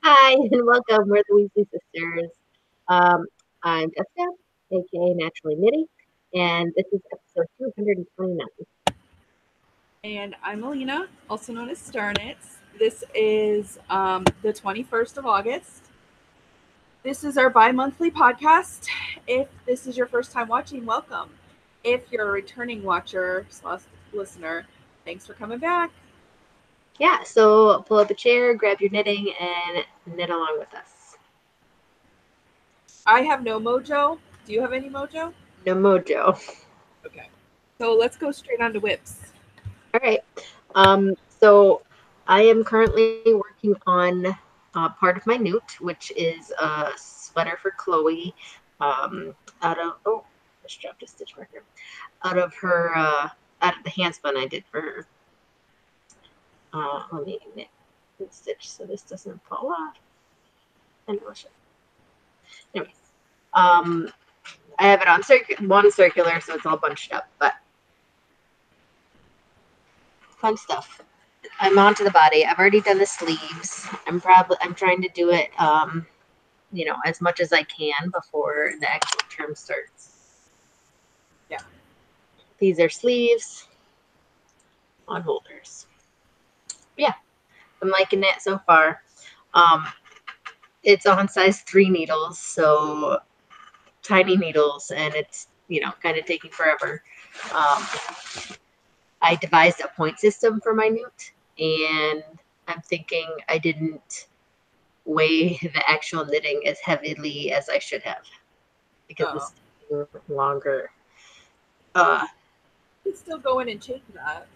Hi, and welcome. We're the Weasley Sisters. Um, I'm Jessica, aka Naturally Knitty, and this is episode 229. And I'm Allena, also known as Starnitz. This is the 21st of August. This is our bi monthly podcast. If this is your first time watching, welcome. If you're a returning watcher slash listener, thanks for coming back. Yeah, so pull up a chair, grab your knitting, and knit along with us. I have no mojo. Do you have any mojo? No mojo. Okay. So let's go straight on to whips. All right. So I am currently working on part of my newt, which is a sweater for Chloe. Out of I just dropped a stitch marker. Out of her out of the handspun I did for her. Let me knit and stitch so this doesn't fall off. And anyways, I have it on one circular, so it's all bunched up, but fun stuff. I'm onto the body. I've already done the sleeves. I'm trying to do it, as much as I can before the actual term starts. Yeah. These are sleeves on holders. Yeah, I'm liking it so far. It's on size 3 needles, so tiny needles, and it's kind of taking forever. I devised a point system for my newt, and I'm thinking I didn't weigh the actual knitting as heavily as I should have because Oh. it's taking longer. You can still go in and change that.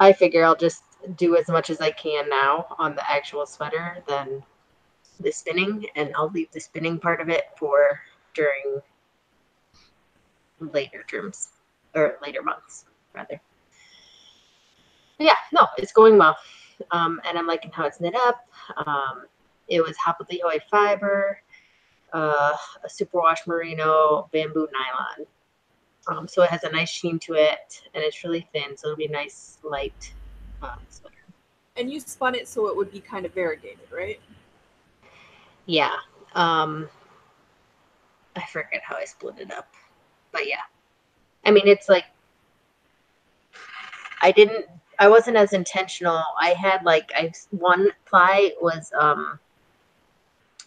I figure I'll just do as much as I can now on the actual sweater than the spinning, and I'll leave the spinning part of it for during later terms or later months rather. Yeah, no, it's going well. And I'm liking how it's knit up. It was Humidity fiber, a superwash merino, bamboo nylon. So it has a nice sheen to it, and it's really thin, so it'll be a nice light sweater. And you spun it so it would be kind of variegated, right? Yeah. I forget how I split it up, but yeah. I mean, it's like I wasn't as intentional. I had one ply was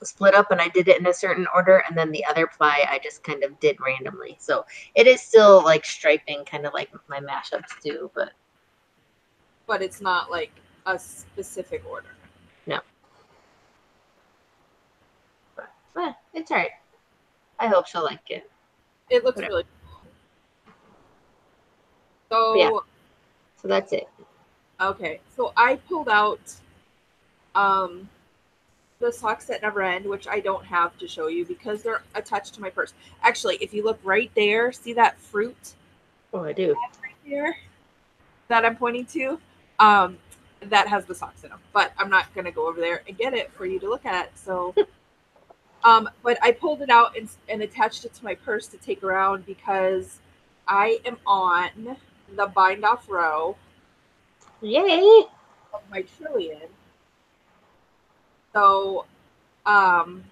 split up and I did it in a certain order, and then the other ply I just kind of did randomly. So it is still like striping, kind of like my mashups do, But it's not like a specific order. no. But it's all right. I hope she'll like it. It looks Whatever. really But yeah, so. so that's it. Okay, so I pulled out um the socks that never end, which I don't have to show you because they're attached to my purse. Actually, if you look right there, see that fruit Oh, I do. right there that I'm pointing to? Um, that has the socks in them. But I'm not gonna go over there and get it for you to look at. So, but I pulled it out and attached it to my purse to take around because I am on the bind off row Yay! of my trillion. So I'm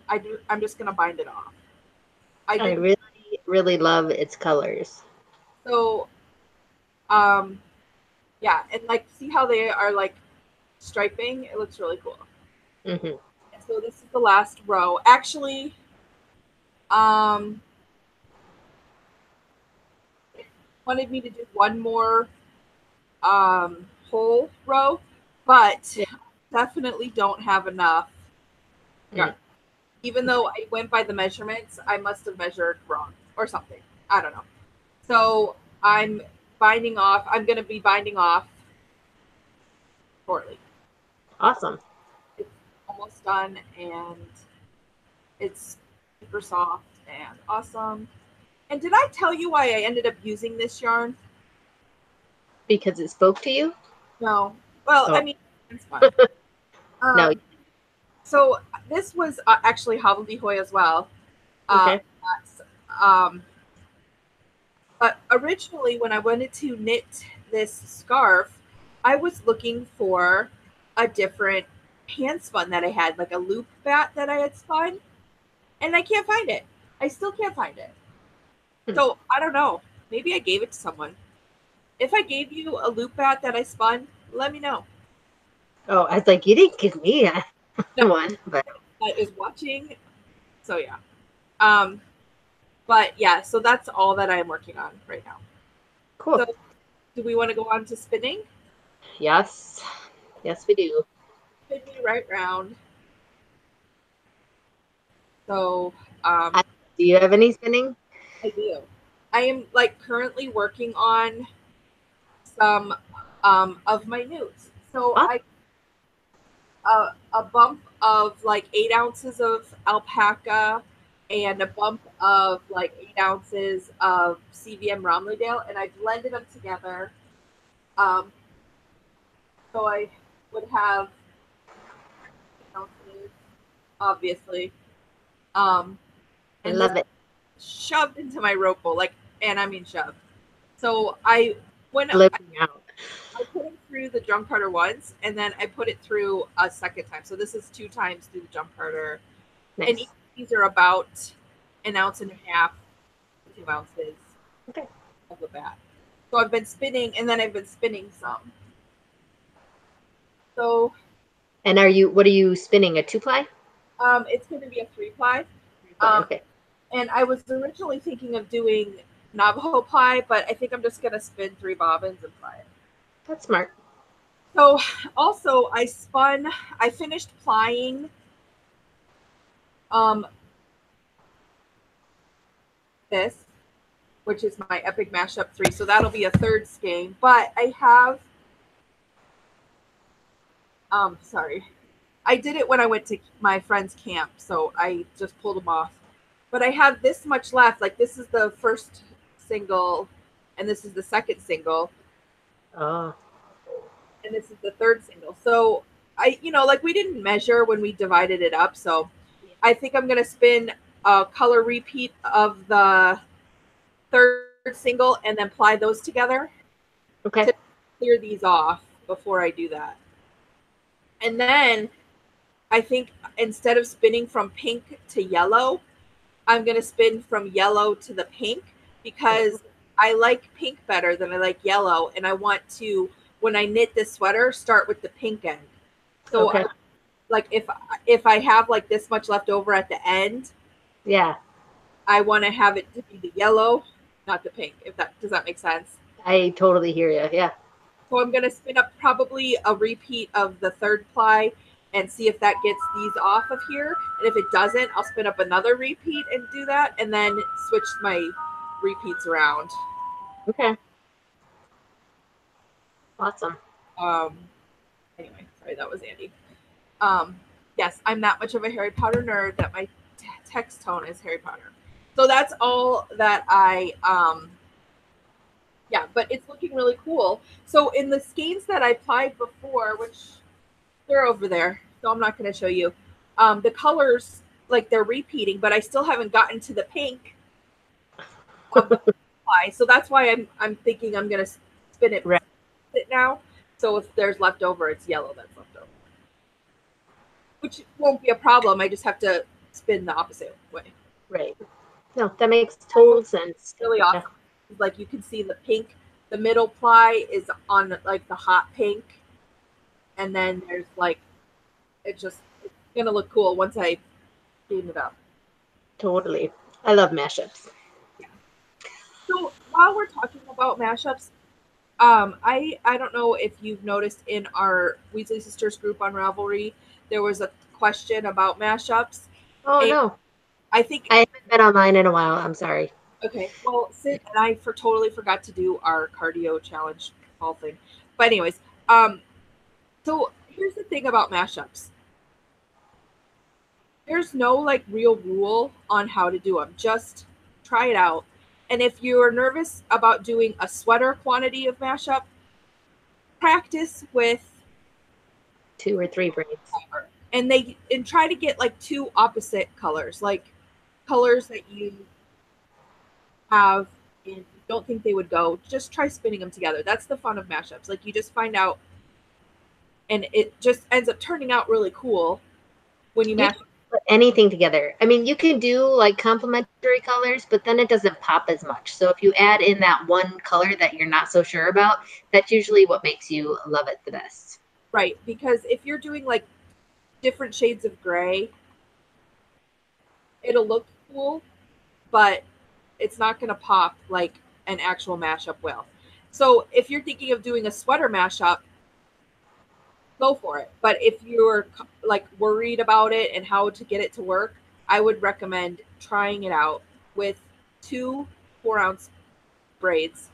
just gonna bind it off. I I didn't really, really love its colors. so um yeah, and like see how they are like striping? It looks really cool. Hmm. And so this is the last row. Actually, um wanted me to do one more whole row, but Yeah. definitely don't have enough yarn. Mm. Even though I went by the measurements, I must have measured wrong or something. I don't know. So I'm binding off. I'm going to be binding off shortly. Awesome. It's almost done and it's super soft and awesome. And did I tell you why I ended up using this yarn? Because it spoke to you? No. Well, I Oh, mean, it's fun. no. Um, so this was actually hobbledehoy as well. Uh, Okay. um, but originally, when I wanted to knit this scarf, I was looking for a different hand spun that I had, like a loop bat that I had spun, and I can't find it. I still can't find it. So I don't know. Maybe I gave it to someone. If I gave you a loop bat that I spun, let me know. Oh, I was like, you didn't give me one, but That is watching. So yeah. But yeah, so that's all that I'm working on right now. cool. So do we want to go on to spinning? Yes. Yes, we do. Spin me right round. So Do you have any spinning? I do. I am like currently working on some of my newts. So Oh, I a bump of like 8 ounces of alpaca and a bump of like 8 ounces of CVM Romleydale, and I blended them together. So I would have 8 ounces, obviously, I and this love it. shoved into my rope bowl, like, and I mean shoved. So I when Flipping out. I put it through the drum carder once, and then I put it through a second time. So this is 2 times through the drum carder, and Nice. these are about 1.5 ounces, 2 ounces Okay. of the bat. So I've been spinning, and then I've been spinning some. So And what are you spinning? A 2-ply? it's going to be a 3-ply. 3-ply, okay. And I was originally thinking of doing Navajo ply, but I think I'm just going to spin 3 bobbins and ply it. That's smart. So also I finished plying this, which is my Epic Mashup 3. So that'll be a third skein. But I have sorry. I did it when I went to my friend's camp, so I just pulled them off. But I have this much left. Like this is the first single, and this is the second single. Oh. And this is the third single. So like we didn't measure when we divided it up. So I think I'm gonna spin a color repeat of the third single and then ply those together. Okay. To clear these off before I do that. And then I think instead of spinning from pink to yellow, I'm gonna spin from yellow to the pink because I like pink better than I like yellow, and I want to, when I knit this sweater, start with the pink end. So okay. like if I have like this much left over at the end, Yeah. I want to have it to be the yellow, not the pink. If that does that make sense? I totally hear you. Yeah. So I'm gonna spin up probably a repeat of the third ply and see if that gets these off of here. And if it doesn't, I'll spin up another repeat and do that, and then switch my repeats around. Okay. Awesome. Anyway, sorry, that was Andy. Yes, I'm that much of a Harry Potter nerd that my text tone is Harry Potter. So that's all that I yeah, but it's looking really cool. So in the skeins that I applied before, which they're over there, so I'm not going to show you, the colors, like they're repeating, but I still haven't gotten to the pink of the ply. So that's why I'm thinking I'm going to spin it Right. now. So if there's leftover, it's yellow that's left over, which won't be a problem. I just have to spin the opposite way. Right. No, that makes total sense. Really awesome. Like you can see the pink, the middle ply is on like the hot pink, and then there's like it's gonna look cool once I clean it up. Totally. I love mashups. Yeah. So while we're talking about mashups, I don't know if you've noticed in our Weasley Sisters group on Ravelry, there was a question about mashups. Oh no. I think I haven't been online in a while. I'm sorry. Okay, well, Sid and I totally forgot to do our cardio challenge all thing. But anyways, so here's the thing about mashups. There's no like real rule on how to do them. Just try it out. And if you're nervous about doing a sweater quantity of mashup, practice with 2 or 3 braids. and try to get like 2 opposite colors, like colors that you have and you don't think they would go. Just try spinning them together. That's the fun of mashups. Like you just find out and it just ends up turning out really cool when you You match. can put anything together. I mean, you can do like complementary colors, but then it doesn't pop as much. So if you add in that one color that you're not so sure about, that's usually what makes you love it the best. Right, because if you're doing like different shades of gray, it'll look cool, but it's not going to pop like an actual mashup will. So if you're thinking of doing a sweater mashup, go for it. But if you're like worried about it and how to get it to work, I would recommend trying it out with 2 4-ounce braids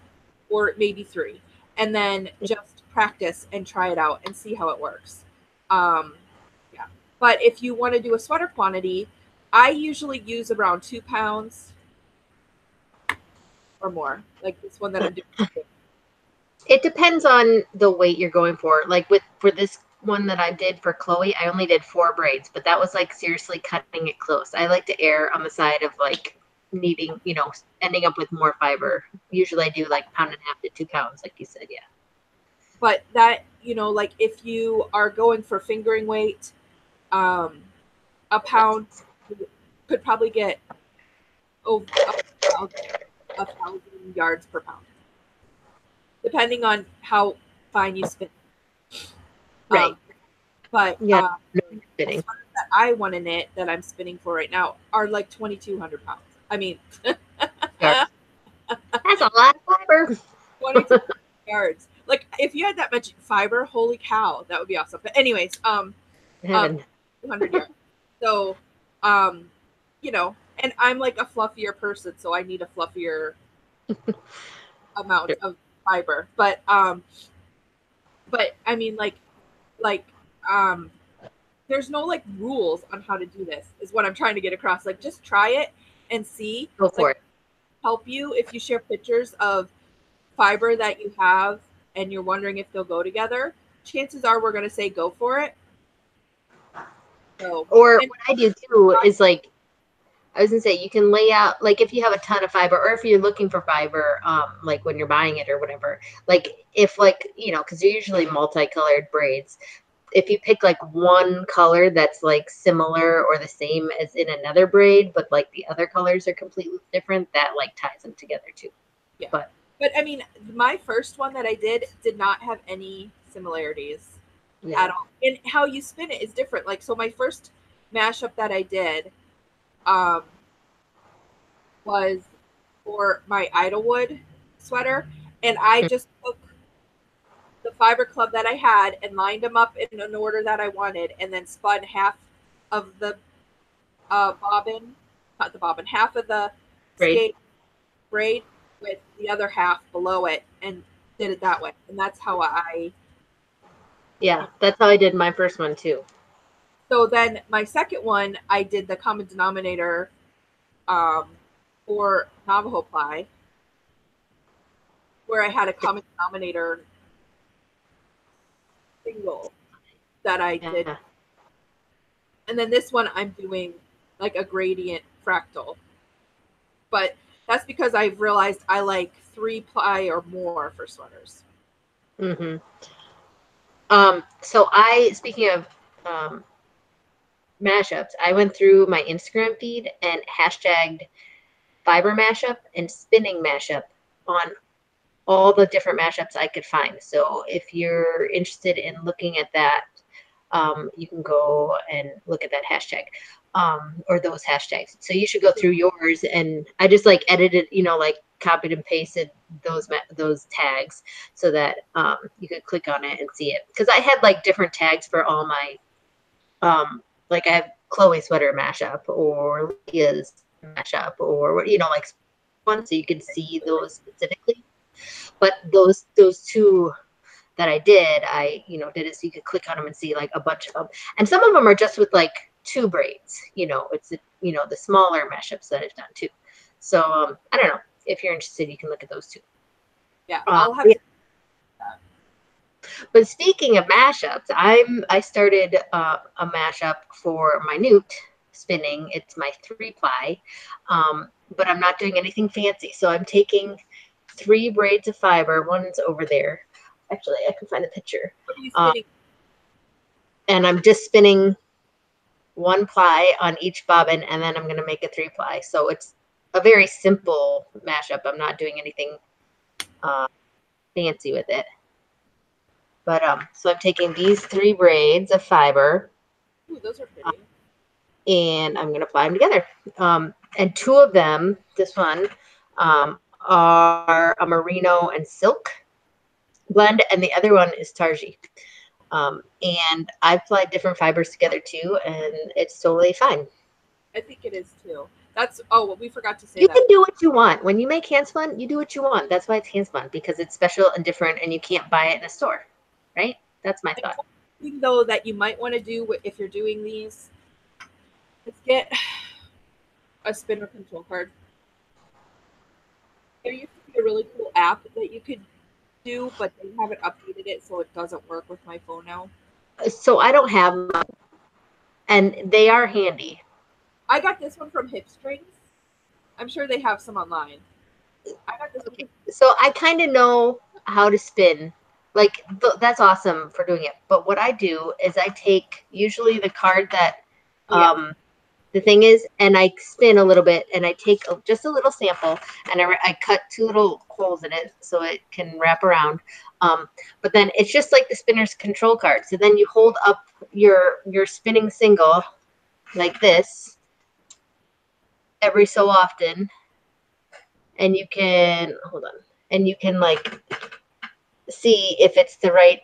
or maybe 3, and then just practice and try it out and see how it works. Yeah. But if you want to do a sweater quantity, I usually use around 2 pounds or more, like this one that I'm doing. It depends on the weight you're going for. Like for this one that I did for Chloe, I only did 4 braids, but that was like seriously cutting it close. I like to err on the side of like needing, ending up with more fiber. Usually I do like 1.5 to 2 pounds, like you said. Yeah. But that, like if you are going for fingering weight, a pound could probably get over 1,000 yards per pound, depending on how fine you spin. Right. But Yeah. the sweaters that I want to knit that I'm spinning for right now are like 2,200 pounds. I mean, That's a lot of fiber. 22 yards. Like if you had that much fiber, holy cow, that would be awesome. But anyways, 200 yards. So, and I'm like a fluffier person, so I need a fluffier amount of fiber. But I mean, um, there's no like rules on how to do this. Is what I'm trying to get across. Like, just try it and see. Go for it. Help you if you share pictures of fiber that you have and you're wondering if they'll go together. Chances are we're going to say go for it. So, or what I do too is like, I was gonna say, you can lay out, like if you have a ton of fiber or if you're looking for fiber, like when you're buying it or whatever, like if like, because they're usually multicolored braids, if you pick like one color that's like similar or the same as in another braid, but like the other colors are completely different, that like ties them together too. Yeah. But I mean, my first one that I did not have any similarities at all. And how you spin it is different. Like, so my first mashup that I did was for my Idlewood sweater, and I just took the fiber club that I had and lined them up in an order that I wanted, and then spun half of the bobbin, not the bobbin, half of the braid with the other half below it, and did it that way. And that's how that's how I did my first one too. So then my second one, I did the common denominator for Navajo ply, where I had a common denominator single that I did. And then this one I'm doing like a gradient fractal. But that's because I've realized I like 3-ply or more for sweaters. Mm-hmm. So speaking of mashups, I went through my Instagram feed and hashtagged fiber mashup and spinning mashup on all the different mashups I could find. So if you're interested in looking at that, you can go and look at that hashtag or those hashtags. So you should go through yours, and I just like edited, like copied and pasted those tags so that you could click on it and see it. Because I had like different tags for all my like I have Chloe sweater mashup or Leah's mashup or like one, so you can see those specifically. But those 2 that I did, did it so you could click on them and see like a bunch of them. And some of them are just with like 2 braids. It's the smaller mashups that I've done too. So I don't know, if you're interested, you can look at those too. Yeah, I'll have to. But speaking of mashups, I started a mashup for my newt spinning. It's my 3-ply, but I'm not doing anything fancy. So I'm taking 3 braids of fiber. One's over there. Actually, I can find a picture. What are you spinning? And I'm just spinning 1 ply on each bobbin, and then I'm going to make a 3 ply. So it's a very simple mashup. I'm not doing anything fancy with it. But so I'm taking these 3 braids of fiber. Ooh, those are pretty. And I'm going to ply them together. And 2 of them, this one, are a merino and silk blend, and the other one is tarji. And I've applied different fibers together too, and it's totally fine. I think it is too. That's well, we forgot to say You that. can do what you want. When you make hand spun, you do what you want. That's why it's hand spun, because it's special and different, and you can't buy it in a store, right? That's my thought. One thing though that you might want to do if you're doing these is get a spinner control card. There used to be a really cool app that you could do, but they haven't updated it, so it doesn't work with my phone now. So I don't have them, and they are handy. I got this one from Hip Strings. I'm sure they have some online. I got this one. So I kind of know how to spin. Like, that's awesome for doing it. But what I do is I take usually the card that the thing is, and I spin a little bit, and I take just a little sample, and I cut 2 little holes in it so it can wrap around. But then it's just like the spinner's control card. So then you hold up your spinning single like this every so often, and you can and you can like see if it's the right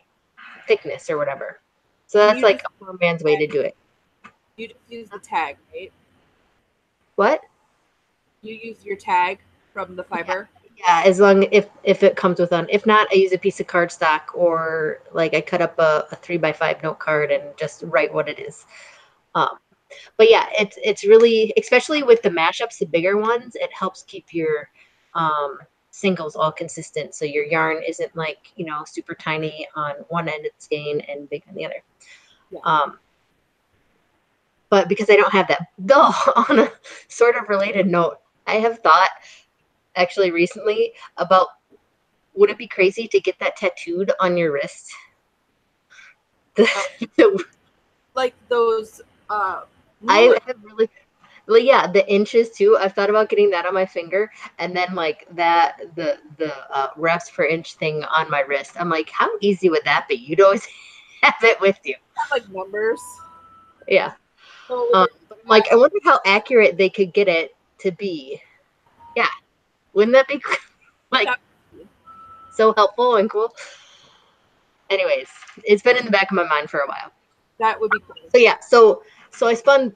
thickness or whatever. So that's like a poor man's way to do it. You just use the tag, right? What? You use your tag from the fiber? Yeah, as long if it comes with one. If not, I use a piece of cardstock, or like I cut up a 3x5 note card and just write what it is. But yeah, it's really, especially with the mashups, the bigger ones, it helps keep your singles all consistent, so your yarn isn't like, you know, super tiny on one end of the skein and big on the other. Yeah. But because I don't have that, though, on a sort of related note, I have thought actually recently about, would it be crazy to get that tattooed on your wrist? Like those I have really, well, yeah, the inches too. I've thought about getting that on my finger, and then like that the refs per inch thing on my wrist. I'm like, how easy would that be? You'd always have it with you. Like numbers. Yeah. So like, I wonder how accurate they could get it to be. Yeah. Wouldn't that be like so helpful and cool? Anyways, it's been in the back of my mind for a while. That would be cool. So yeah, so I spun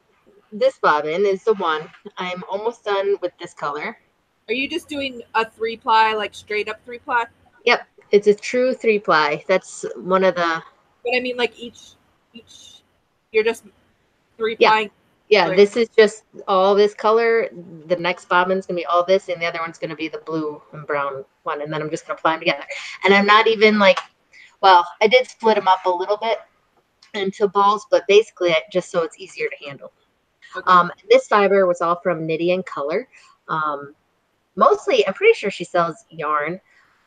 this bobbin is the one. I'm almost done with this color. Are you just doing a 3-ply, like straight up 3-ply? Yep, it's a true 3-ply. That's one of the. But I mean, like each, you're just 3-plying. Yeah, this is just all this color. The next bobbin's gonna be all this, and the other one's gonna be the blue and brown one, and then I'm just gonna apply them together. And I'm not even like, well, I did split them up a little bit into balls, but basically just so it's easier to handle. Okay. This fiber was all from Knitty and Color. Mostly, I'm pretty sure she sells yarn,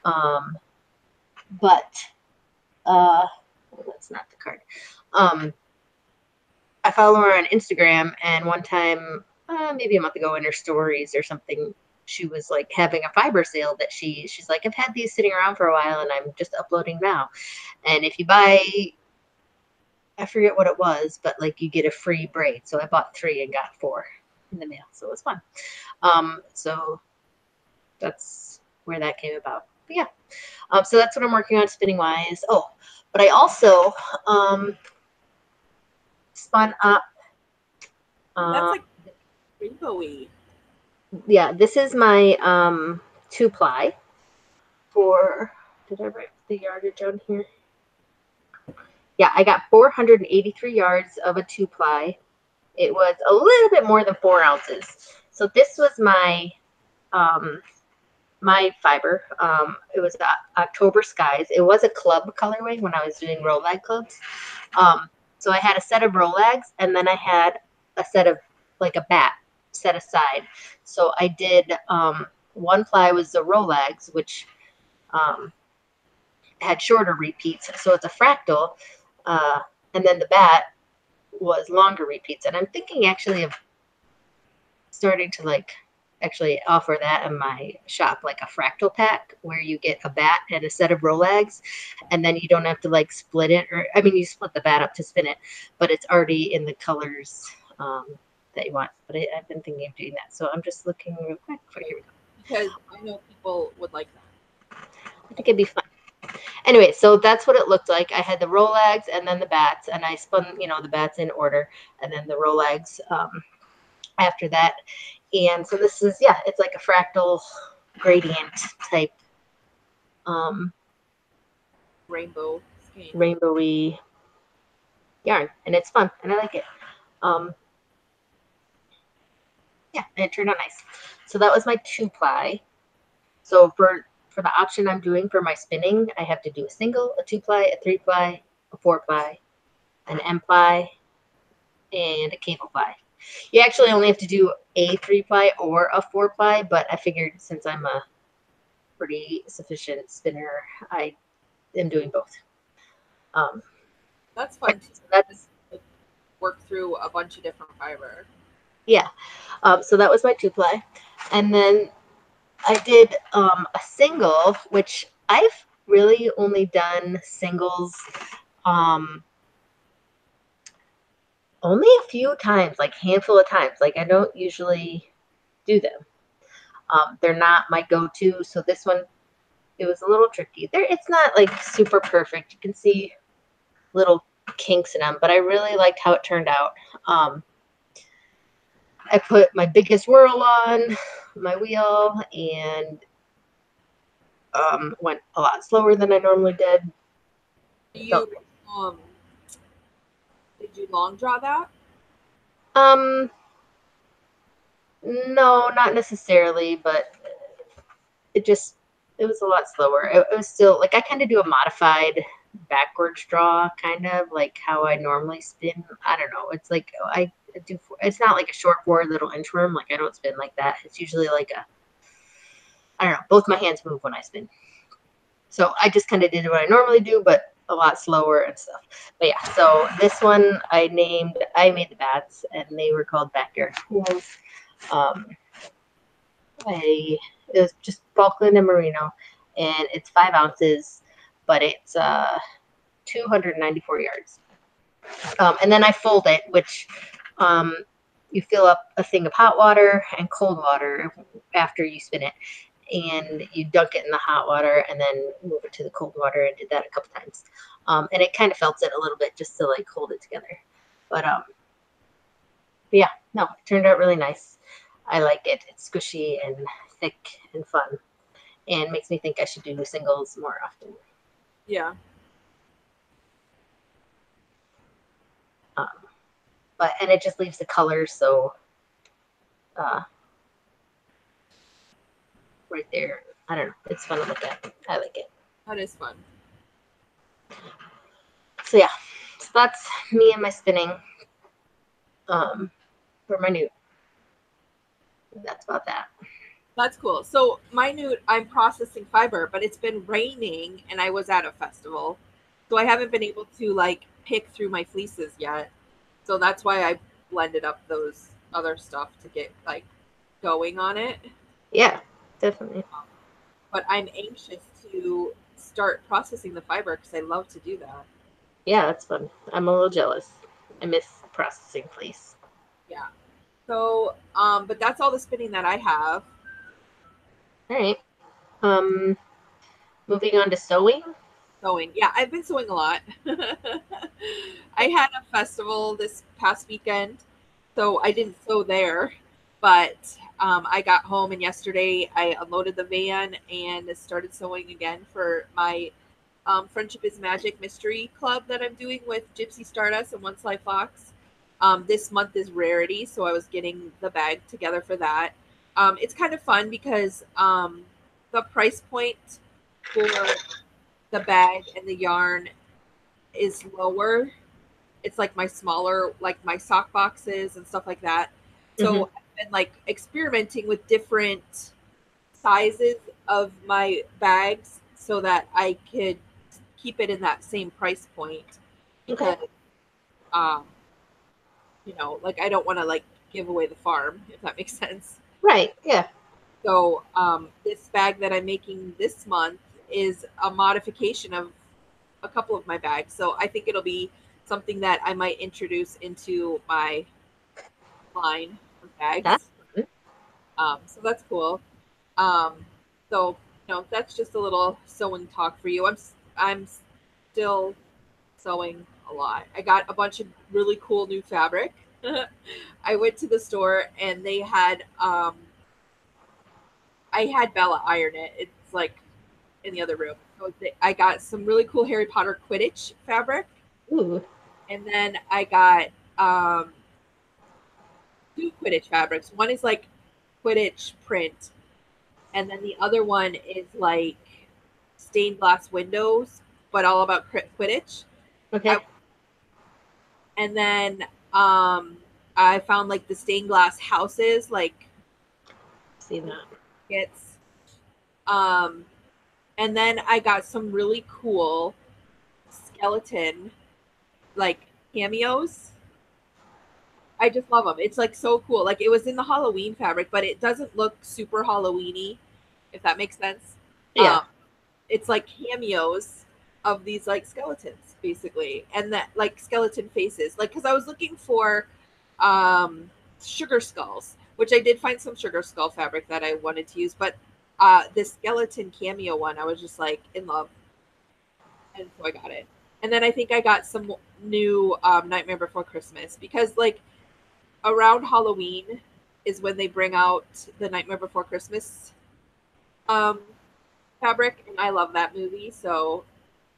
but that's not the card. I follow her on Instagram, and one time, maybe a month ago, in her stories or something, she was like having a fiber sale that she's like, I've had these sitting around for a while, and I'm just uploading now. And if you buy, I forget what it was, but like you get a free braid. So I bought 3 and got 4 in the mail. So it was fun. So that's where that came about. But yeah. So that's what I'm working on spinning wise. Oh, but I also spun up. That's like rainbowy. Yeah, this is my 2-ply for, did I write the yardage on here? Yeah, I got 483 yards of a 2-ply. It was a little bit more than 4 ounces. So this was my my fiber. It was October Skies. It was a club colorway when I was doing Rolag clubs. So I had a set of Rolags, and then I had a set of like a bat set aside. So I did 1 ply was the Rolags, which had shorter repeats. So it's a fractal. And then the bat was longer repeats. And I'm thinking actually of starting to like actually offer that in my shop, like a fractal pack where you get a bat and a set of Rolags, and then you don't have to like split it, or I mean you split the bat up to spin it, but it's already in the colors that you want. But I've been thinking of doing that, so I'm just looking real quick for, here we go, because I know people would like that. I think it'd be fun. Anyway, so that's what it looked like. I had the Rolags and then the bats, and I spun, you know, the bats in order, and then the Rolags after that. And so this is, yeah, it's like a fractal gradient type Rainbow skein. rainbowy yarn, and it's fun, and I like it. Yeah, and it turned out nice. So that was my 2-ply. So for the option I'm doing for my spinning, I have to do a single, a 2-ply, a 3-ply, a 4-ply, an M-ply, and a cable ply. You actually only have to do a 3-ply or a 4-ply, but I figured since I'm a pretty sufficient spinner, I am doing both. That's fun too. That's work through a bunch of different fiber. Yeah. So that was my 2-ply, and then I did a single, which I've really only done singles only a few times, like handful of times. Like I don't usually do them. They're not my go-to, so this one, it was a little tricky. It's not like super perfect. You can see little kinks in them, but I really liked how it turned out. I put my biggest whirl on my wheel and went a lot slower than I normally did. Did you long draw that? No, not necessarily, but it was a lot slower. It was still like I kind of do a modified backwards draw, kind of like how I normally spin. I don't know. It's like I do. It's not like a short forward little inchworm. Like I don't spin like that. It's usually like I don't know. Both my hands move when I spin. So I just kind of did what I normally do, but a lot slower and stuff. But yeah, so this one I made the bats, and they were called Backyard Schools. It was just Falkland and Merino, and it's 5 ounces, but it's 294 yards. And then I fold it, which you fill up a thing of hot water and cold water after you spin it, and you dunk it in the hot water and then move it to the cold water. I did that a couple times, and it kind of felts it a little bit just to like hold it together. But yeah, no, it turned out really nice. I like it. It's squishy and thick and fun, and makes me think I should do singles more often. Yeah. And it just leaves the colors so right there. I don't know. It's fun to look at. I like it. That is fun. So yeah, so that's me and my spinning for my newt. That's about that. That's cool. So my newt, I'm processing fiber, but it's been raining and I was at a festival. So I haven't been able to like pick through my fleeces yet. So that's why I blended up those other stuff to get like going on it. Yeah, definitely. But I'm anxious to start processing the fiber because I love to do that. Yeah, that's fun. I'm a little jealous. I miss processing fleece. Yeah. So, but that's all the spinning that I have. All right. Moving on to sewing. Sewing. Yeah, I've been sewing a lot. I had a festival this past weekend, so I didn't sew there. But I got home, and yesterday I unloaded the van and started sewing again for my Friendship is Magic Mystery Club that I'm doing with Gypsy Stardust and One Sly Fox. This month is Rarity, so I was getting the bag together for that. It's kind of fun because the price point for the bag and the yarn is lower. It's like my smaller, like my sock boxes and stuff like that. So I've been like experimenting with different sizes of my bags so that I could keep it in that same price point. Because You know, like I don't want to like give away the farm, if that makes sense. Right. Yeah. So this bag that I'm making this month is a modification of a couple of my bags. So I think it'll be something that I might introduce into my line of That's bags. fun. So that's cool. Um, so you know, that's just a little sewing talk for you. I'm still sewing a lot. I got a bunch of really cool new fabric. I went to the store and they had I had Bella iron it. It's like in the other room. So I got some really cool Harry Potter Quidditch fabric, Ooh. and then I got um, two Quidditch fabrics. One is like Quidditch print, and then the other one is like stained glass windows, but all about Quidditch. Okay. And then I found like the stained glass houses, like See that. it's um, and then I got some really cool skeleton like cameos. I just love them. It's like so cool. Like it was in the Halloween fabric, but it doesn't look super Halloweeny, if that makes sense. Yeah. Um, it's like cameos of these like skeletons, basically, and that like skeleton faces. Like because I was looking for sugar skulls, which I did find some sugar skull fabric that I wanted to use, but this skeleton cameo one, I was just like in love, and so I got it. And then I think I got some new Nightmare Before Christmas because like around Halloween is when they bring out the Nightmare Before Christmas um, fabric, and I love that movie. So,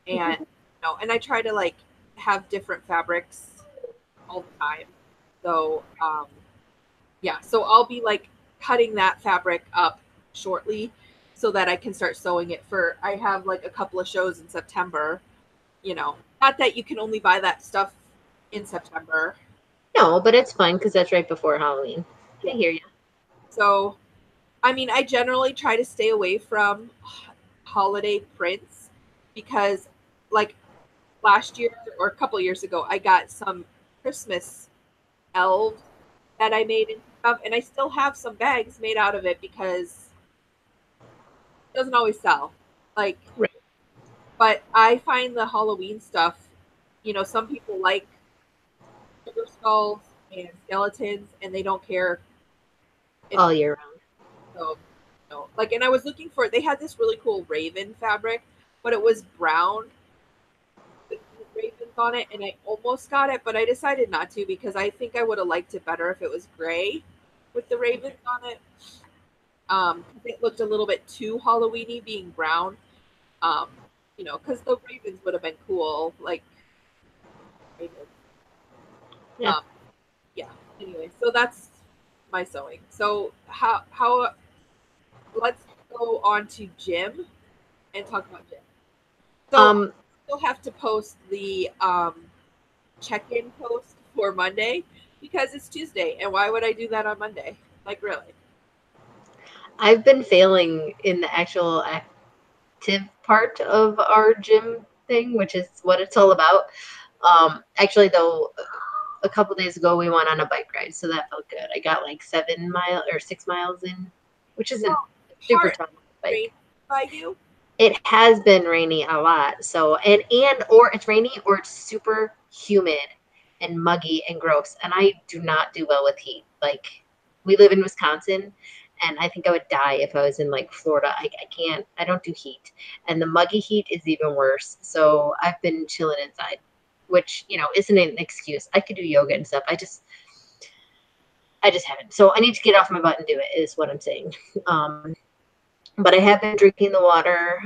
and you know, and I try to like have different fabrics all the time. So, yeah, so I'll be like cutting that fabric up shortly so that I can start sewing it for. I have like a couple of shows in September. You know, not that you can only buy that stuff in September. No, but it's fun because that's right before Halloween. I Yeah. hear you. So I mean, I generally try to stay away from holiday prints because, like last year or a couple years ago, I got some Christmas elves that I made and stuff, and I still have some bags made out of it because it doesn't always sell. Like, Right. but I find the Halloween stuff, you know, some people like sugar skulls and skeletons, and they don't care if All year round. so. You know, like, and I was looking for. They had this really cool raven fabric, but it was brown with ravens on it, and I almost got it, but I decided not to because I think I would have liked it better if it was gray with the ravens on it. It looked a little bit too Halloweeny being brown. Um, you know, because the ravens would have been cool, like ravens. Yeah. Um, yeah. Anyway, so that's my sewing. So how let's go on to gym and talk about gym. So I Um, still have to post the check-in post for Monday because it's Tuesday, and why would I do that on Monday? Like really? I've been failing in the actual active part of our gym thing, which is what it's all about. Actually, though, a couple days ago we went on a bike ride, so that felt good. I got like 7 mile or 6 miles in, which isn't Well, super part tall bike. raised by you. It has been rainy a lot, so and or it's rainy or it's super humid and muggy and gross, and I do not do well with heat. Like we live in Wisconsin, and I think I would die if I was in like Florida. I can't. I don't do heat, and the muggy heat is even worse. So I've been chilling inside, which isn't an excuse. I could do yoga and stuff. I just haven't. So I need to get off my butt and do it. Is what I'm saying. But I have been drinking the water,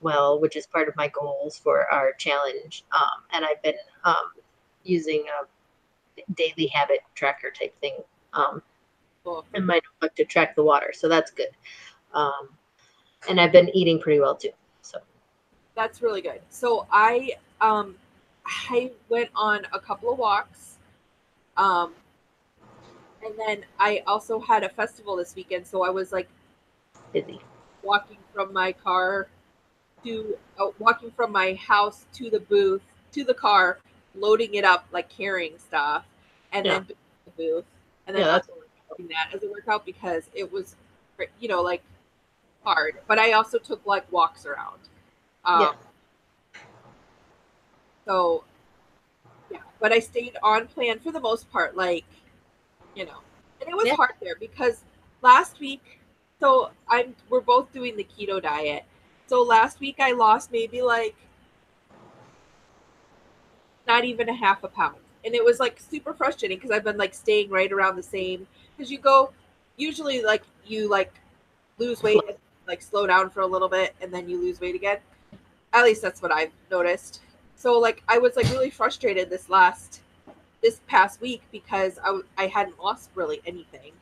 well, which is part of my goals for our challenge. And I've been using a daily habit tracker type thing Cool. in my notebook to track the water. So that's good. Um, and I've been eating pretty well too. So That's really good. So I went on a couple of walks. Um and then I also had a festival this weekend, so I was like busy. walking from my car to walking from my house to the booth to the car loading it up, like carrying stuff, and Yeah. then doing the booth, and then That's doing that as a workout because it was, like hard. But I also took like walks around. yeah. So yeah, but I stayed on plan for the most part, like, and it was Yeah. hard there because last week, so we're both doing the keto diet. So last week I lost maybe like not even a half a pound. And it was like super frustrating because I've been like staying right around the same. Because you go, usually like you like lose weight, like slow down for a little bit, and then you lose weight again. At least that's what I've noticed. So like I was like really frustrated this past week because I hadn't lost really anything.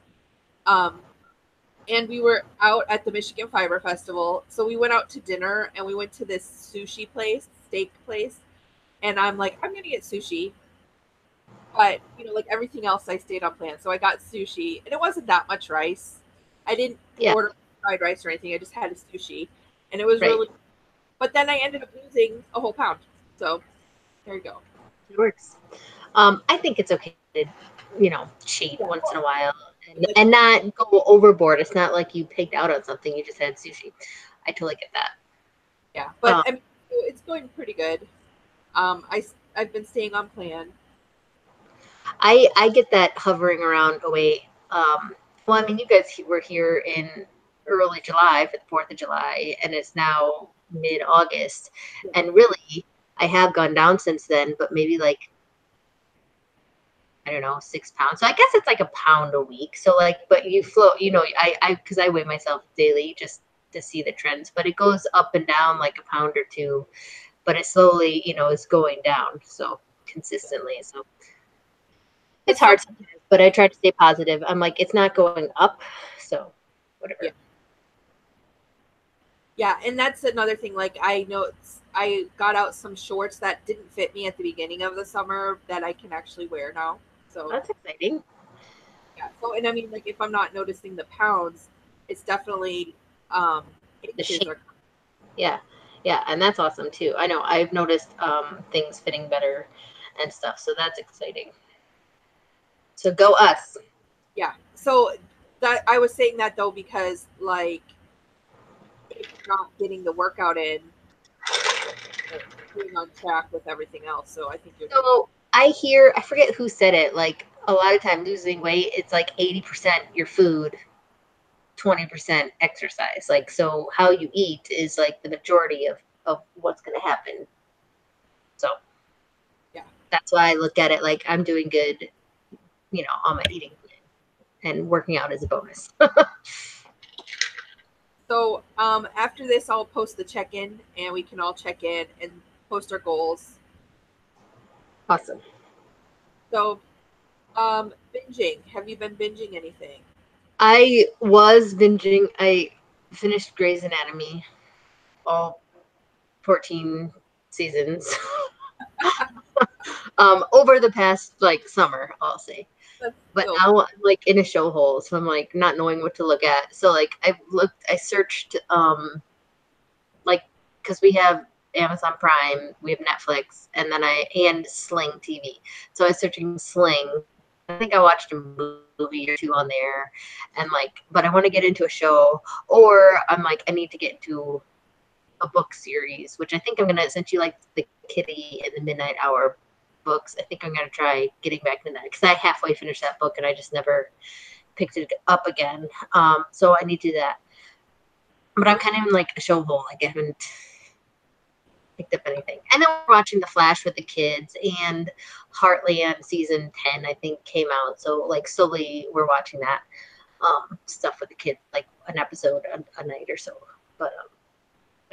And we were out at the Michigan Fiber Festival. So we went out to dinner and we went to this sushi place, steak place. And I'm like, I'm going to get sushi. But, like everything else, I stayed on plan. So I got sushi and it wasn't that much rice. I didn't Yeah. order fried rice or anything. I just had a sushi and it was Right. really, but then I ended up losing a whole pound. So there you go. It works. I think it's okay to, cheat once in a while and not go overboard. It's not like you pigged out on something. You just had sushi. I totally get that. Yeah. But I mean, it's going pretty good. I've been staying on plan. I get that hovering around. Oh wait. Well, I mean, you guys were here in early July for the 4th of July, and it's now mid-August. Yeah. And really, I have gone down since then, but maybe like, I don't know, 6 pounds. So I guess it's like a pound a week. So like, but you float, because I weigh myself daily just to see the trends, but it goes up and down like a pound or two, but it slowly, is going down. So consistently. So it's hard sometimes, but I try to stay positive. I'm like, it's not going up. So whatever. Yeah. And that's another thing. Like I got out some shorts that didn't fit me at the beginning of the summer that I can actually wear now. So that's exciting. Yeah. So, and I mean, like, if I'm not noticing the pounds, it's definitely The shape. Yeah. And that's awesome too. I know I've noticed things fitting better and stuff. So that's exciting. So go us. Yeah. So that I was saying that though because like if you're not getting the workout in, you're on track with everything else. So I think you're. So I forget who said it. Like a lot of times losing weight, it's like 80% your food, 20% exercise. Like, so how you eat is like the majority of what's going to happen. So Yeah, that's why I look at it like I'm doing good, on my eating plan, and working out is a bonus. So after this, I'll post the check-in, and we can all check in and post our goals. Awesome. So, binging. Have you been binging anything? I was binging. I finished Grey's Anatomy, all 14 seasons, over the past like summer, I'll say. But now I'm like in a show hole, so I'm like not knowing what to look at. So like I searched, like, because we have Amazon Prime, we have Netflix, and and Sling TV. So I was searching Sling. I think I watched a movie or two on there, and like, but I want to get into a show, or I'm like, I need to get into a book series, which I think I'm gonna, since you like the Kitty and the Midnight Hour books, I think I'm gonna try getting back to that because I halfway finished that book and I just never picked it up again. So I need to do that. But I'm kind of in like a show hole. Like I haven't picked up anything. And then we're watching The Flash with the kids, and Heartland season 10 I think came out. So like slowly we're watching that stuff with the kids, like an episode a night or so. But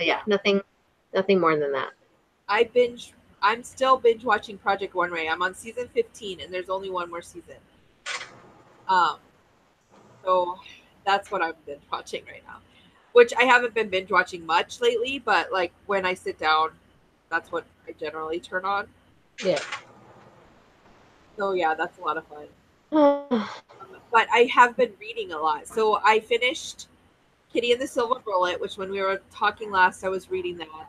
yeah, nothing more than that. I'm still binge watching Project One Ray. I'm on season 15 and there's only one more season. So that's what I'm binge watching right now. Which I haven't been binge watching much lately, but like when I sit down, that's what I generally turn on. Yeah. So yeah, that's a lot of fun. But I have been reading a lot. So I finished Kitty and the Silver Bullet, which when we were talking last, I was reading that.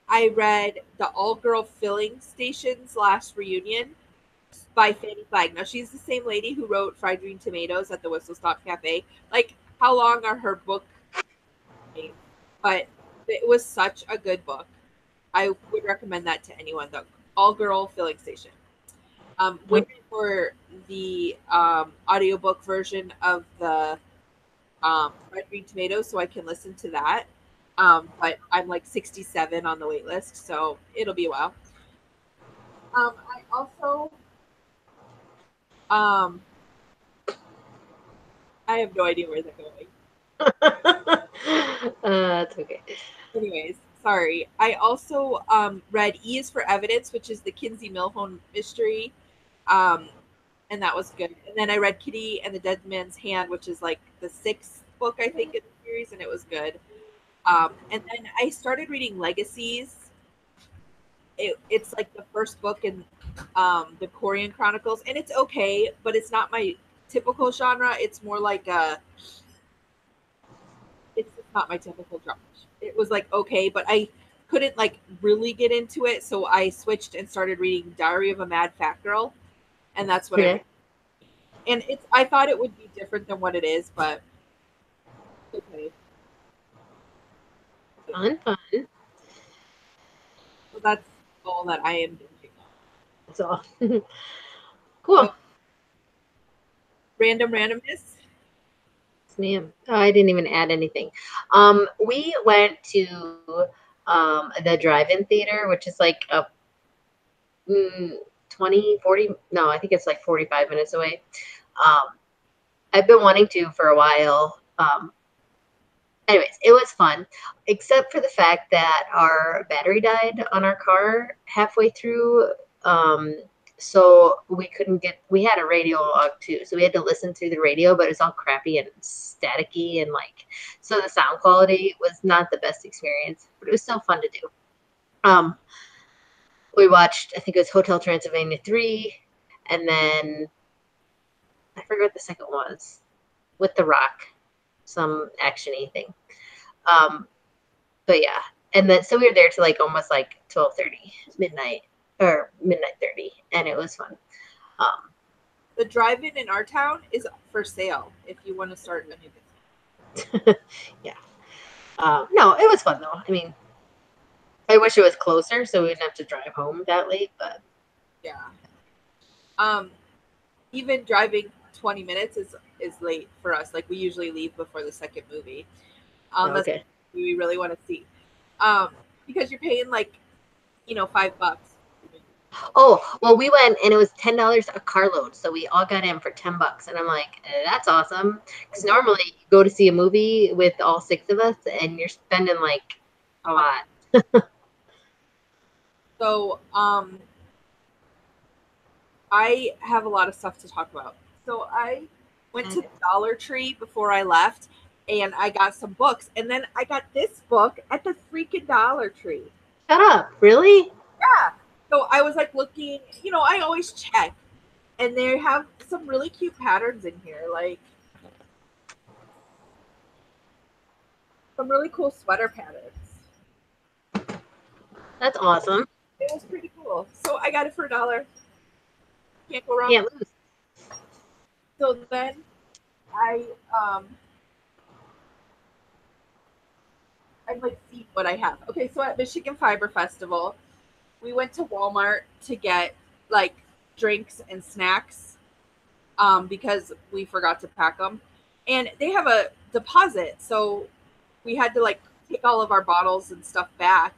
I read the all-girl filling station's last reunion by Fannie Flagg. Now she's the same lady who wrote Fried Green Tomatoes at the Whistle Stop Cafe. Like, how long are her book names? But it was such a good book. I would recommend that to anyone. The all-girl filling station. Waiting for the audiobook version of the Fried Green Tomatoes so I can listen to that. But I'm like 67 on the wait list, so it'll be a while. I also I have no idea where they're going. It's okay. Anyways, sorry. I also read E is for Evidence, which is the Kinsey Milhone mystery. And that was good. And then I read Kitty and the Dead Man's Hand, which is like the 6th book, I think, in the series, and it was good. And then I started reading Legacies. It's like the first book in the Korean Chronicles, and it's okay, but it's not my typical genre. It's more like it's not my typical genre. It was like okay, but I couldn't like really get into it, so I switched and started reading Diary of a Mad Fat Girl, and that's what I read. And I thought it would be different than what it is, but okay. Fun. So that's all that I am doing. That's all. Cool. So, random randomness. Yes, ma'am. Oh, I didn't even add anything. We went to the drive-in theater, which is like a 20, 40, no, I think it's like 45 minutes away. I've been wanting to for a while. Anyways, it was fun, except for the fact that our battery died on our car halfway through. So we had a radio log too. So we had to listen through the radio, but it's all crappy and staticky and so the sound quality was not the best experience, but it was still fun to do. We watched, I think it was Hotel Transylvania 3, and then I forget what the second was, with The Rock, some action-y thing. But yeah, and then so we were there till like almost like 12:30 midnight or midnight 30, and it was fun. The drive-in in our town is for sale if you want to start a new business. Yeah. No, it was fun though. I mean, I wish it was closer so we wouldn't have to drive home that late, but yeah. Even driving 20 minutes is late for us. Like we usually leave before the second movie. Unless okay. we really want to see. Because you're paying like, $5. Oh, well, we went and it was $10 a carload, so we all got in for $10, and I'm like, that's awesome. Because normally you go to see a movie with all 6 of us, and you're spending like a lot. So, I have a lot of stuff to talk about. So I went to Dollar Tree before I left, and I got some books, and then I got this book at the freaking Dollar Tree. Shut up! Really? Yeah. So I was like looking, I always check, and they have some really cute patterns in here, like some really cool sweater patterns. That's awesome. It was pretty cool. So I got it for $1. Can't go wrong. Can't lose. So then I'm like, see what I have. Okay, so at Michigan Fiber Festival, we went to Walmart to get like drinks and snacks because we forgot to pack them. And they have a deposit, so we had to like take all of our bottles and stuff back.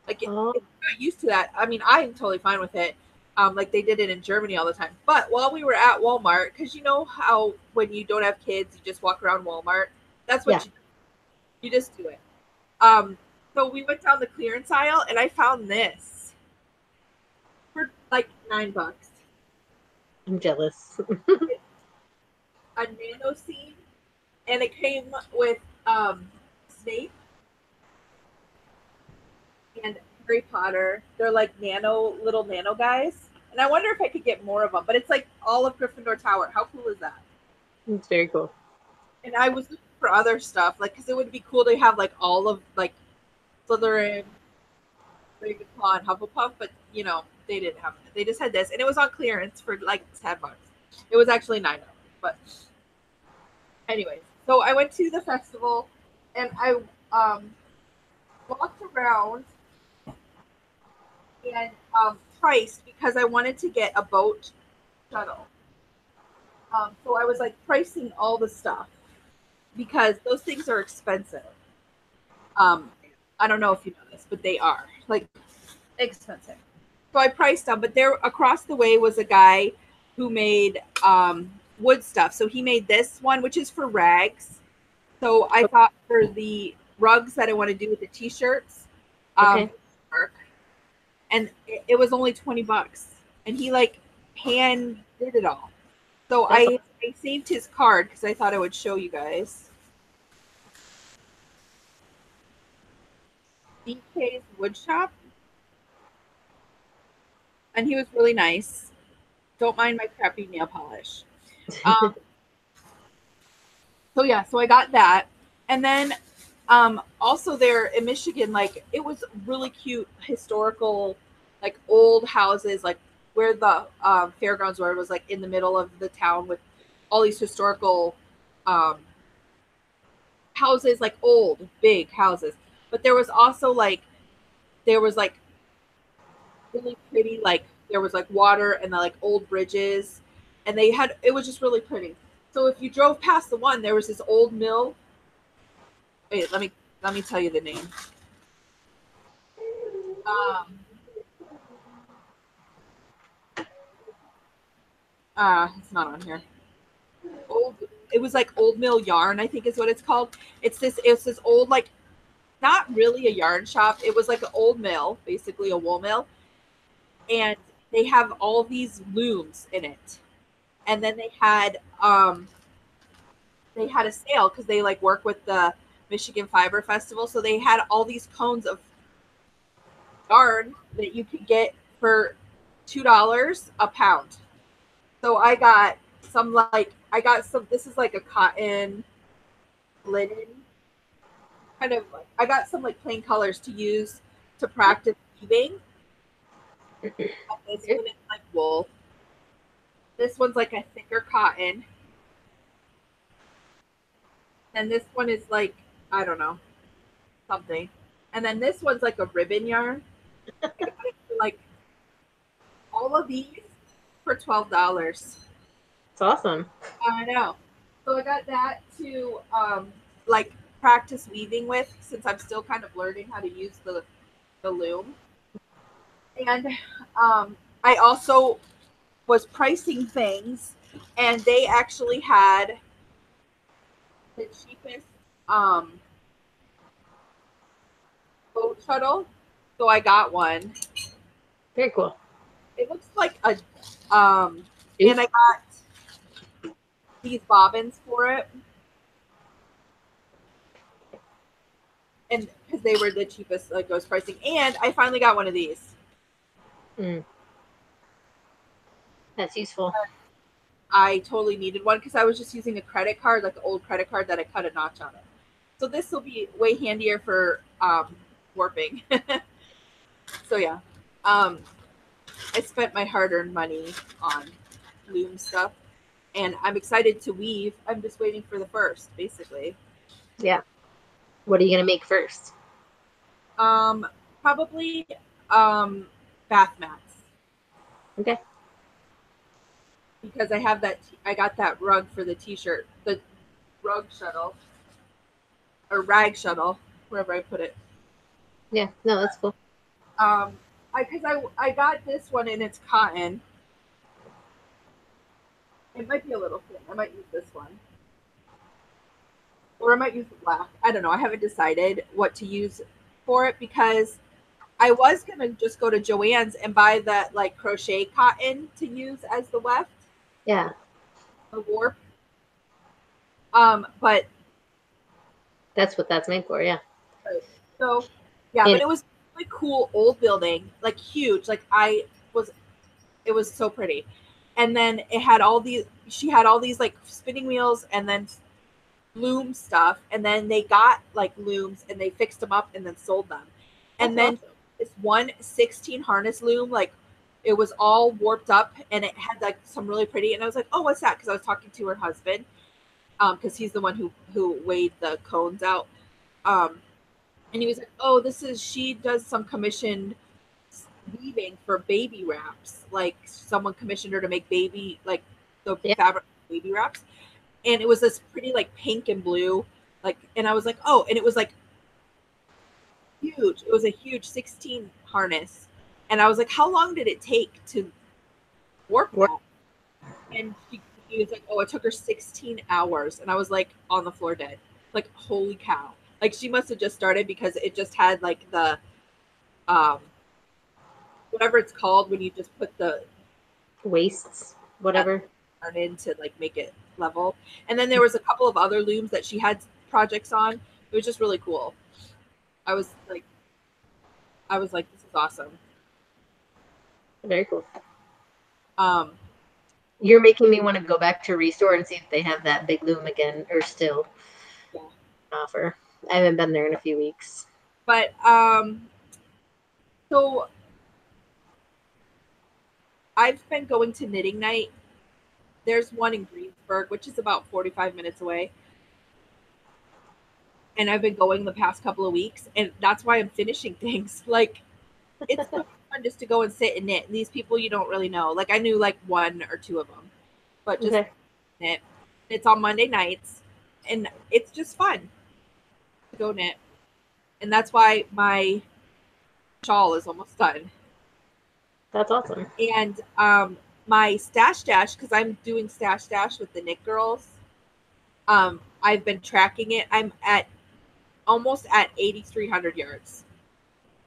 Like it's not used to that. I mean, I'm totally fine with it. Like they did it in Germany all the time. But while we were at Walmart, because you know how when you don't have kids, you just walk around Walmart. That's what you just do it. So we went down the clearance aisle and I found this for like $9. I'm jealous. A nano scene, and it came with Snape and Harry Potter. They're like little nano guys. And I wonder if I could get more of them. But it's like all of Gryffindor Tower. How cool is that? It's very cool. And I was looking for other stuff, like, because it would be cool to have like all of like Slytherin, Ravenclaw and Hufflepuff, but you know, they didn't have it. They just had this, and it was on clearance for like $10. It was actually $9, but anyways. So I went to the festival, and I walked around and priced because I wanted to get a boat shuttle. So I was like pricing all the stuff because those things are expensive. I don't know if you know this, but they are like expensive. So I priced them, but there across the way was a guy who made wood stuff. So he made this one, which is for rags. So I thought for the rugs that I want to do with the t-shirts, work. And it was only $20, and he like hand did it all. So I saved his card because I thought I would show you guys. DK's Wood Shop. And he was really nice. Don't mind my crappy nail polish. So yeah, so I got that. And then also there in Michigan, like it was really cute historical, like old houses, like where the fairgrounds were. It was like in the middle of the town with all these historical houses, like old, big houses. But there was also like really pretty, like there was like water and the like old bridges, and they had it was just really pretty. So if you drove past the one, there was this old mill. Wait, let me tell you the name. It's not on here. It was like Old Mill Yarn, I think is what it's called. It's this old, like, not really a yarn shop. It was like an old mill, basically a wool mill, and they have all these looms in it. And then they had a sale because they like work with the Michigan Fiber Festival, so they had all these cones of yarn that you could get for $2 a pound. So I got some this is like a cotton linen kind of like, I got some like plain colors to use to practice weaving. This one is like wool. This one's like a thicker cotton. And this one is like, I don't know, something. And then this one's like a ribbon yarn. Like all of these for $12. It's awesome. I know. So I got that to like practice weaving with, since I'm still kind of learning how to use the loom. And I also was pricing things, and they actually had the cheapest boat shuttle. So I got one. Very cool. It looks like a and I got these bobbins for it. And because they were the cheapest, like, ghost pricing. And I finally got one of these. That's useful. I totally needed one because I was just using a credit card, like an old credit card that I cut a notch on it. So this will be way handier for warping. So yeah, I spent my hard-earned money on loom stuff, and I'm excited to weave. I'm just waiting for the first, basically. Yeah. What are you gonna make first? Probably bath mats. Okay. Because I have that, I got that rug for the t-shirt, the rug shuttle, or rag shuttle, wherever I put it. Yeah, no, that's cool. I got this one and it's cotton. It might be a little thin. I might use this one. Or I might use the black. I don't know. I haven't decided what to use for it because I was going to just go to Joann's and buy that like crochet cotton to use as the weft. Yeah. The warp. But that's what that's made for, yeah. So yeah, but it was really cool old building, like huge. Like it was so pretty. And then it had she had all these like spinning wheels and then loom stuff. And then they got like looms and they fixed them up and then sold them. And then this one 16 harness loom, like it was all warped up and it had like some really pretty, and I was like, oh, what's that? Because I was talking to her husband, because he's the one who weighed the cones out. And he was like, oh, she does some commissioned weaving for baby wraps. Like someone commissioned her to make baby, like the fabric baby wraps. And it was this pretty like pink and blue, like, and I was like, oh, and it was like huge. It was a huge 16 harness. And I was like, how long did it take to warp that? And he was like, oh, it took her 16 hours. And I was like on the floor dead. Like, holy cow. Like she must have just started because it just had like the whatever it's called when you just put the wastes, whatever, in to like make it level. And then there was a couple of other looms that she had projects on. It was just really cool. I was like, this is awesome. Very cool. You're making me want to go back to Restore and see if they have that big loom again or still offer. I haven't been there in a few weeks. But so I've been going to knitting night. There's one in Greensburg, which is about 45 minutes away. And I've been going the past couple of weeks, and that's why I'm finishing things. Like, it's so fun just to go and sit and knit. And these people you don't really know. Like, I knew like one or two of them, but just knit. It's on Monday nights, and it's just fun to go knit. And that's why my shawl is almost done. That's awesome. And my Stash Dash, because I'm doing Stash Dash with the Knit Girls, I've been tracking it. I'm at almost at 8,300 yards.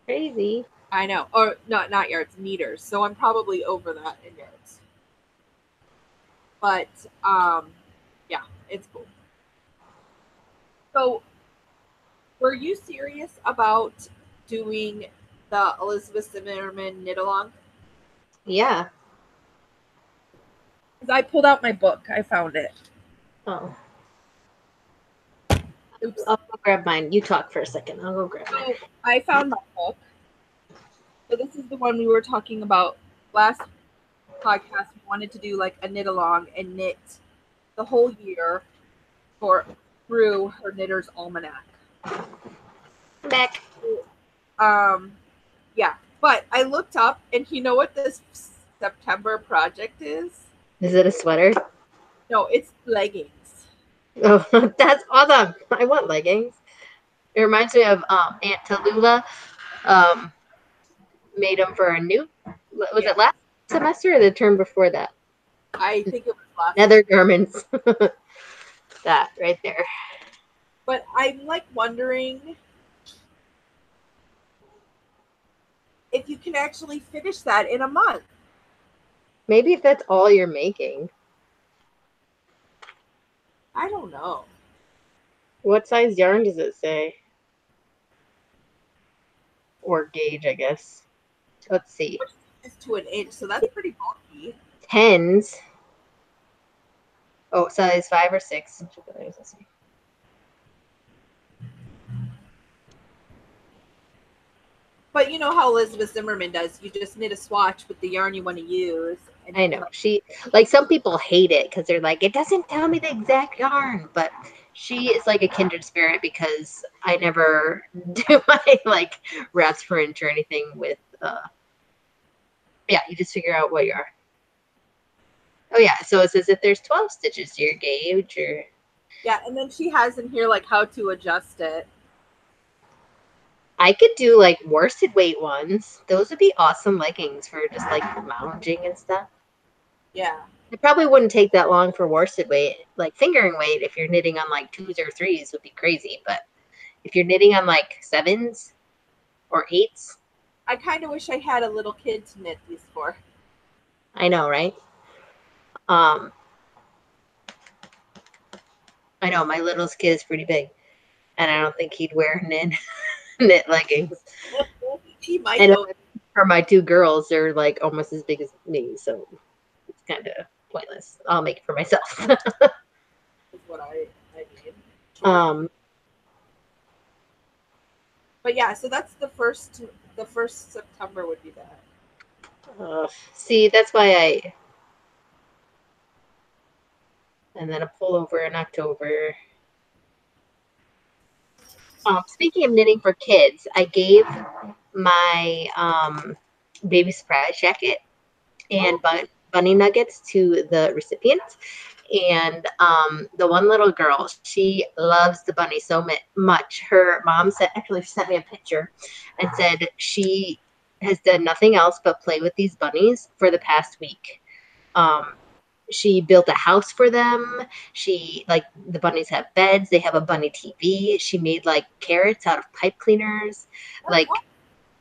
Crazy. I know. Or not yards, meters. So I'm probably over that in yards. But yeah, it's cool. So were you serious about doing the Elizabeth Zimmerman knit along? Yeah. Because I pulled out my book. I found it. Oh. Oops. I'll go grab mine. You talk for a second. I'll go grab mine. I found my book. So this is the one we were talking about last podcast. We wanted to do like a knit along and knit the whole year through her Knitter's Almanac. Back. Yeah. But I looked up, and you know what this September project is? Is it a sweater? No, it's leggings. Oh, that's awesome. I want leggings. It reminds me of Aunt Tallulah. Made them for a new, was it last semester or the term before that? I think it was last Nether garments. That right there. But I'm like wondering if you can actually finish that in a month. Maybe if that's all you're making. I don't know. What size yarn does it say? Or gauge, I guess. Let's see. It's to an inch, so that's pretty bulky. Tens. Oh, size 5 or 6. But you know how Elizabeth Zimmerman does. You just knit a swatch with the yarn you want to use. And I know. She, like, some people hate it because they're like, it doesn't tell me the exact yarn. But she is like a kindred spirit because I never do my, like, wraps print or anything with, yeah, you just figure out what you are. Oh, yeah. So it says if there's 12 stitches to your gauge or. Yeah, and then she has in here, like, how to adjust it. I could do like worsted weight ones. Those would be awesome leggings for just like lounging and stuff. Yeah. It probably wouldn't take that long for worsted weight. Like fingering weight, if you're knitting on like 2s or 3s, would be crazy. But if you're knitting on like 7s or 8s. I kind of wish I had a little kid to knit these for. I know, right? I know, my littlest kid is pretty big. And I don't think he'd wear knit leggings. He might. And for my 2 girls, they're like almost as big as me, so it's kind of pointless. I'll make it for myself. That's what I need. Sure. But yeah, so that's the first the 1st September would be that. See, that's why and then a pullover in October. Speaking of knitting for kids, I gave my baby surprise jacket and bunny nuggets to the recipient. And the one little girl, she loves the bunny so much. Her mom actually sent me a picture and said she has done nothing else but play with these bunnies for the past week. She built a house for them. She, like, the bunnies have beds. They have a bunny TV. She made, like, carrots out of pipe cleaners, like,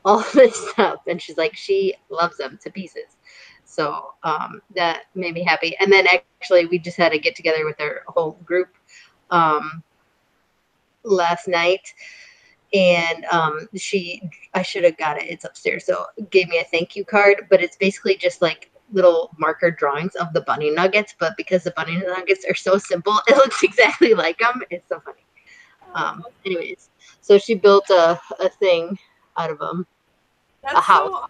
all this stuff. And she's like, she loves them to pieces. So that made me happy. And then actually, we just had a get together with our whole group last night. And I should have got it. It's upstairs. So gave me a thank you card, but it's basically just like little marker drawings of the bunny nuggets. But because the bunny nuggets are so simple, it looks exactly like them. It's so funny. Anyways, so she built a thing out of them, a house.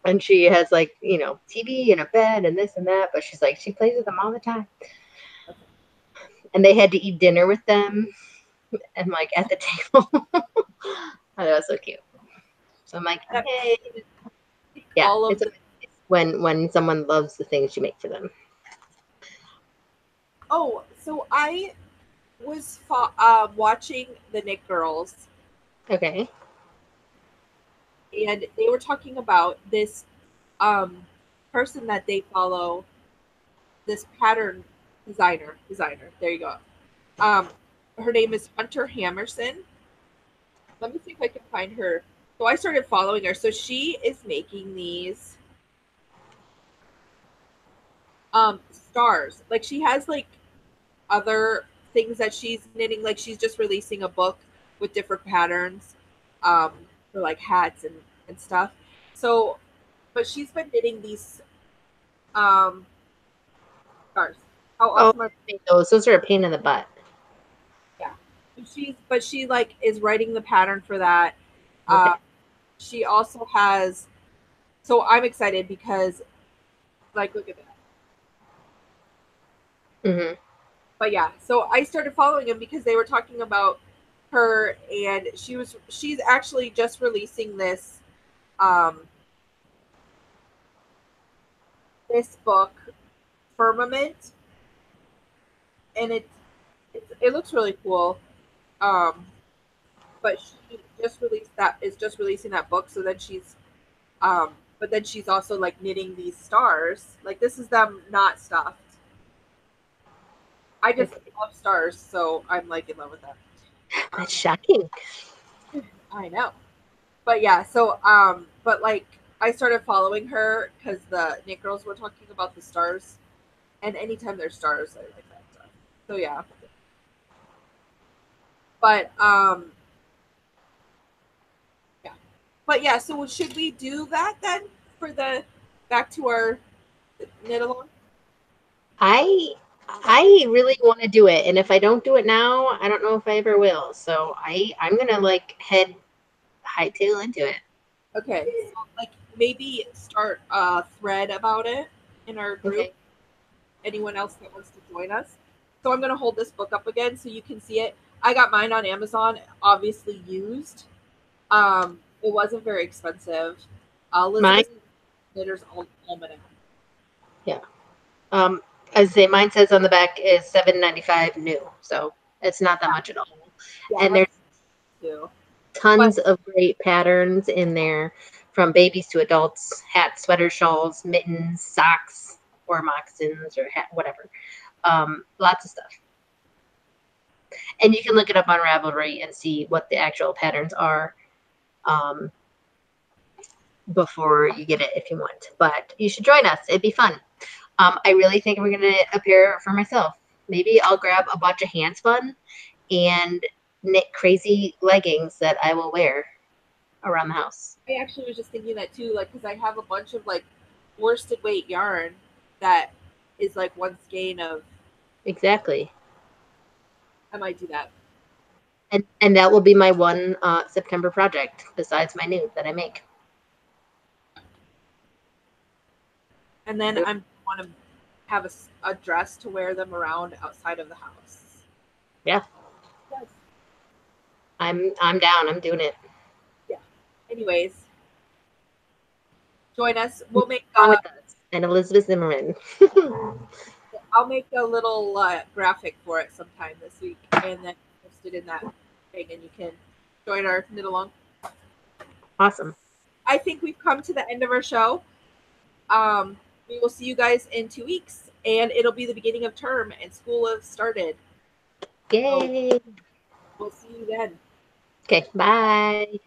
And she has, like, TV and a bed and this and that, but she's like, she plays with them all the time. And they had to eat dinner with them and, like, at the table. Oh, that was so cute. So I'm like, hey. Yeah, it's when someone loves the things you make for them. Oh, so I was watching the Knit Girls. Okay. And they were talking about this person that they follow, this pattern designer. There you go. Her name is Hunter Hammerson. Let me see if I can find her. So I started following her. So she is making these stars. Like, she has, like, other things that she's knitting. Like, she's just releasing a book with different patterns for, like, hats and stuff. So, but she's been knitting these stars. How awesome are those? Those are a pain in the butt. Yeah. She like is writing the pattern for that. Okay. She also has, so I'm excited because, like, look at that. Mm-hmm. But yeah, so I started following him because they were talking about her, and she's actually just releasing this this book, Firmament, and it looks really cool. But she just releasing that book, so then but then she's also, like, knitting these stars. Like, this is them not stuffed. I just love stars, so I'm, like, in love with them. That's shocking. I know. But yeah, so but, like, I started following her because the Knit Girls were talking about the stars, and anytime there's stars, I like that stuff. So yeah. But yeah. But yeah, so should we do that then for the back to our knit along? I really want to do it, and if I don't do it now, I don't know if I ever will. So I'm gonna, like, hightail into it. Okay, so, like, maybe start a thread about it in our group. Okay. Anyone else that wants to join us. So I'm gonna hold this book up again so you can see it. I got mine on Amazon, obviously used. It wasn't very expensive. Elizabeth Knitter's Almanac. Yeah. As I say, mine says on the back is $7.95 new, so it's not that much at all. Yeah, and there's tons of great patterns in there, from babies to adults: hats, sweaters, shawls, mittens, socks, or moccasins, or whatever. Lots of stuff. And you can look it up on Ravelry and see what the actual patterns are before you get it if you want. But you should join us. It'd be fun. I really think we're going to knit a pair for myself. Maybe I'll grab a bunch of handspun and knit crazy leggings that I will wear around the house. I actually was just thinking that too, like, because I have a bunch of, like, worsted weight yarn that is, like, one skein of. Exactly. I might do that. And that will be my one September project besides my nude that I make. And then I want to have a dress to wear them around outside of the house. Yeah. Yes. I'm down. I'm doing it. Yeah. Anyways, join us. We'll make with us and Elizabeth Zimmerman. I'll make a little graphic for it sometime this week, and then post it in that thing, and you can join our knit along. Awesome. I think we've come to the end of our show. We will see you guys in 2 weeks, and it'll be the beginning of term, and school has started. Yay! So we'll see you then. Okay, bye.